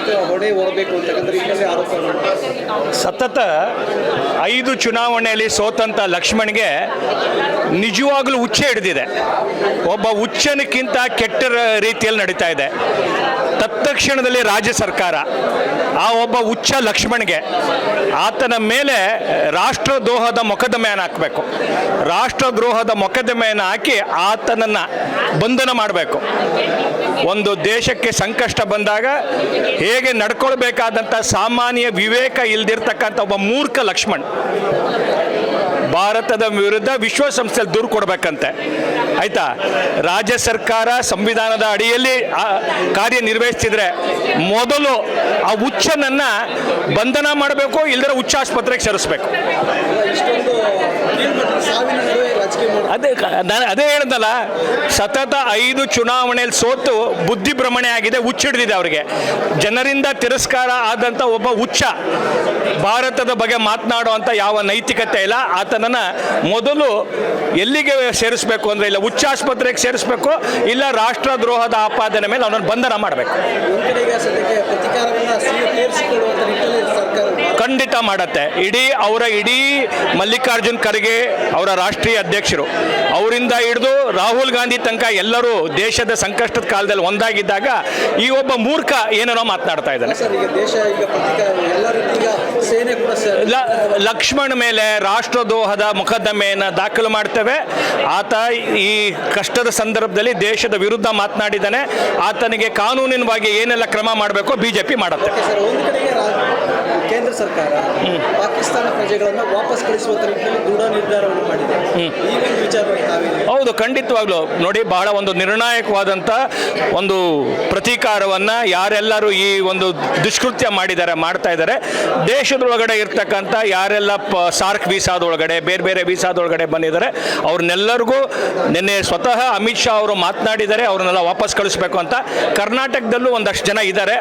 ಅಥವಾ ಹೊಡೆ ಹೊರಬೇಕು ಅಂತಕ್ಕಂಥ ಈ ಆರೋಪ ಸತತ 5 ಚುನಾವಣೆಯಲ್ಲಿ ಸೋತಂಥ ಲಕ್ಷ್ಮಣ್ಗೆ ನಿಜವಾಗ್ಲೂ ಹುಚ್ಚೆ ಹಿಡಿದಿದೆ. ಒಬ್ಬ ಹುಚ್ಚನಕ್ಕಿಂತ ಕೆಟ್ಟ ರೀತಿಯಲ್ಲಿ ನಡೀತಾ ಇದೆ. ತತ್ಕ್ಷಣದಲ್ಲಿ ರಾಜ್ಯ ಸರ್ಕಾರ ಆ ಒಬ್ಬ ಹುಚ್ಚ ಲಕ್ಷ್ಮಣ್ಗೆ ಆತನ ಮೇಲೆ ರಾಷ್ಟ್ರದ್ರೋಹದ ಮೊಕದ್ದಮೆಯನ್ನು ಹಾಕಬೇಕು. ರಾಷ್ಟ್ರದ್ರೋಹದ ಮೊಕದ್ದಮೆಯನ್ನು ಹಾಕಿ ಆತನನ್ನು ಬಂಧನ ಮಾಡಬೇಕು. ಒಂದು ದೇಶಕ್ಕೆ ಸಂಕಷ್ಟ ಬಂದಾಗ ಹೇಗೆ ನಡ್ಕೊಳ್ಬೇಕಾದಂಥ ಸಾಮಾನ್ಯ ವಿವೇಕ ಇಲ್ದಿರ್ತಕ್ಕಂಥ ಒಬ್ಬ ಮೂರ್ಖ ಲಕ್ಷ್ಮಣ್ ಭಾರತದ ವಿರುದ್ಧ ವಿಶ್ವಸಂಸ್ಥೆಯಲ್ಲಿ ದೂರು ಕೊಡಬೇಕಂತೆ. ಆಯಿತಾ, ರಾಜ್ಯ ಸರ್ಕಾರ ಸಂವಿಧಾನದ ಅಡಿಯಲ್ಲಿ ಕಾರ್ಯನಿರ್ವಹಿಸ್ತಿದ್ರೆ ಮೊದಲು ಆ ಹುಚ್ಚನನ್ನು ಬಂಧನ ಮಾಡಬೇಕು, ಇಲ್ಲದ್ರೆ ಹುಚ್ಚಾಸ್ಪತ್ರೆಗೆ ಸೇರಿಸ್ಬೇಕು. ಅದೇ ಹೇಳ್ದಲ್ಲ, ಸತತ 5 ಚುನಾವಣೆಯಲ್ಲಿ ಸೋತು ಬುದ್ಧಿಭ್ರಮಣೆ ಆಗಿದೆ, ಹುಚ್ಚಿಡಿದಿದೆ ಅವರಿಗೆ. ಜನರಿಂದ ತಿರಸ್ಕಾರ ಆದಂಥ ಒಬ್ಬ ಹುಚ್ಚ ಭಾರತದ ಬಗ್ಗೆ ಮಾತನಾಡುವಂಥ ಯಾವ ನೈತಿಕತೆ ಇಲ್ಲ. ಆತನನ್ನು ಮೊದಲು ಎಲ್ಲಿಗೆ ಸೇರಿಸಬೇಕು ಅಂದರೆ, ಇಲ್ಲ ಹುಚ್ಚಾಸ್ಪತ್ರೆಗೆ ಸೇರಿಸಬೇಕು, ಇಲ್ಲ ರಾಷ್ಟ್ರದ್ರೋಹದ ಆಪಾದನೆ ಮೇಲೆ ಅವನನ್ನು ಬಂಧನ ಮಾಡಬೇಕು. ಖಂಡಿತ ಮಾಡತ್ತೆ. ಇಡೀ ಮಲ್ಲಿಕಾರ್ಜುನ್ ಖರ್ಗೆ ಅವರ ರಾಷ್ಟ್ರೀಯ ಅಧ್ಯಕ್ಷರು ಅವರಿಂದ ಹಿಡಿದು ರಾಹುಲ್ ಗಾಂಧಿ ತನಕ ಎಲ್ಲರೂ ದೇಶದ ಸಂಕಷ್ಟದ ಕಾಲದಲ್ಲಿ ಒಂದಾಗಿದ್ದಾಗ ಈ ಒಬ್ಬ ಮೂರ್ಖ ಏನೇನೋ ಮಾತನಾಡ್ತಾ ಇದ್ದಾನೆ. ಲಕ್ಷ್ಮಣ್ ಮೇಲೆ ರಾಷ್ಟ್ರದ್ರೋಹದ ಮೊಕದ್ದಮೆಯನ್ನು ದಾಖಲು ಮಾಡ್ತೇವೆ. ಆತ ಈ ಕಷ್ಟದ ಸಂದರ್ಭದಲ್ಲಿ ದೇಶದ ವಿರುದ್ಧ ಮಾತನಾಡಿದ್ದಾನೆ. ಆತನಿಗೆ ಕಾನೂನಿನವಾಗಿ ಏನೆಲ್ಲ ಕ್ರಮ ಮಾಡಬೇಕೋ ಬಿಜೆಪಿ ಮಾಡುತ್ತೆ. ಕೇಂದ್ರ ಸರ್ಕಾರ ಪಾಕಿಸ್ತಾನ ಪ್ರಜೆಗಳನ್ನು ವಾಪಸ್ ಕಳಿಸುವಂತ ರೀತಿಯಲ್ಲಿ ದೃಢ ನಿರ್ಧಾರವನ್ನು ಮಾಡಿದೆ. ಈ ಒಂದು ವಿಚಾರವಾಗಿ ಹೌದು, ಖಂಡಿತವಾಗ್ಲೂ ನೋಡಿ, ಬಹಳ ಒಂದು ನಿರ್ಣಾಯಕವಾದಂಥ ಒಂದು ಪ್ರತೀಕಾರವನ್ನು ಯಾರೆಲ್ಲರೂ ಈ ಒಂದು ದುಷ್ಕೃತ್ಯ ಮಾಡ್ತಾ ಇದ್ದಾರೆ, ದೇಶದೊಳಗಡೆ ಇರ್ತಕ್ಕಂಥ ಯಾರೆಲ್ಲ ಸಾರ್ಕ್ ವೀಸಾದೊಳಗಡೆ ಬೇರೆ ಬೇರೆ ವೀಸಾದೊಳಗಡೆ ಬಂದಿದ್ದಾರೆ ಅವ್ರನ್ನೆಲ್ಲರಿಗೂ ನಿನ್ನೆ ಸ್ವತಃ ಅಮಿತ್ ಶಾ ಅವರು ಮಾತನಾಡಿದ್ದಾರೆ. ಅವ್ರನ್ನೆಲ್ಲ ವಾಪಸ್ ಕಳಿಸ್ಬೇಕು ಅಂತ. ಕರ್ನಾಟಕದಲ್ಲೂ ಒಂದಷ್ಟು ಜನ ಇದ್ದಾರೆ,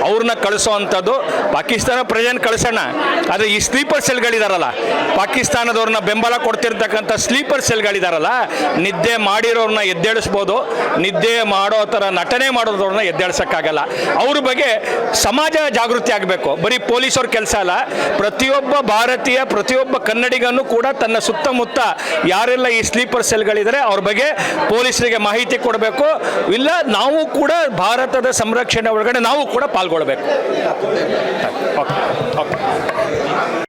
ಅವ್ರನ್ನ ಕಳಿಸೋವಂಥದ್ದು. ಪಾಕಿಸ್ತಾನ ಪ್ರಜೆನ ಕಳಿಸೋಣ, ಆದರೆ ಈ ಸ್ಲೀಪರ್ ಸೆಲ್ಗಳಿದಾರಲ್ಲ, ಪಾಕಿಸ್ತಾನದವ್ರನ್ನ ಬೆಂಬಲ ಕೊಡ್ತಿರ್ತಕ್ಕಂಥ ಸ್ಲೀಪರ್ ಸೆಲ್ಗಳಿದಾರಲ್ಲ, ನಿದ್ದೆ ಮಾಡಿರೋರನ್ನ ಎದ್ದೇಳಿಸ್ಬೋದು, ನಿದ್ದೆ ಮಾಡೋ ಥರ ನಟನೆ ಮಾಡೋದವ್ರನ್ನ ಎದ್ದೇಳ್ಸೋಕ್ಕಾಗಲ್ಲ. ಅವ್ರ ಬಗ್ಗೆ ಸಮಾಜ ಜಾಗೃತಿ ಆಗಬೇಕು. ಬರೀ ಪೊಲೀಸವ್ರ ಕೆಲಸ ಅಲ್ಲ, ಪ್ರತಿಯೊಬ್ಬ ಭಾರತೀಯ, ಪ್ರತಿಯೊಬ್ಬ ಕನ್ನಡಿಗನೂ ಕೂಡ ತನ್ನ ಸುತ್ತಮುತ್ತ ಯಾರೆಲ್ಲ ಈ ಸ್ಲೀಪರ್ ಸೆಲ್ಗಳಿದ್ದಾರೆ ಅವ್ರ ಬಗ್ಗೆ ಪೊಲೀಸರಿಗೆ ಮಾಹಿತಿ ಕೊಡಬೇಕು. ಇಲ್ಲ, ನಾವು ಕೂಡ ಭಾರತದ ಸಂರಕ್ಷಣೆ ಒಳಗಡೆ ನಾವು ಕೂಡ ಪಾಲ್ಗೊಳ್ಬೇಕು. ಓಕೆ.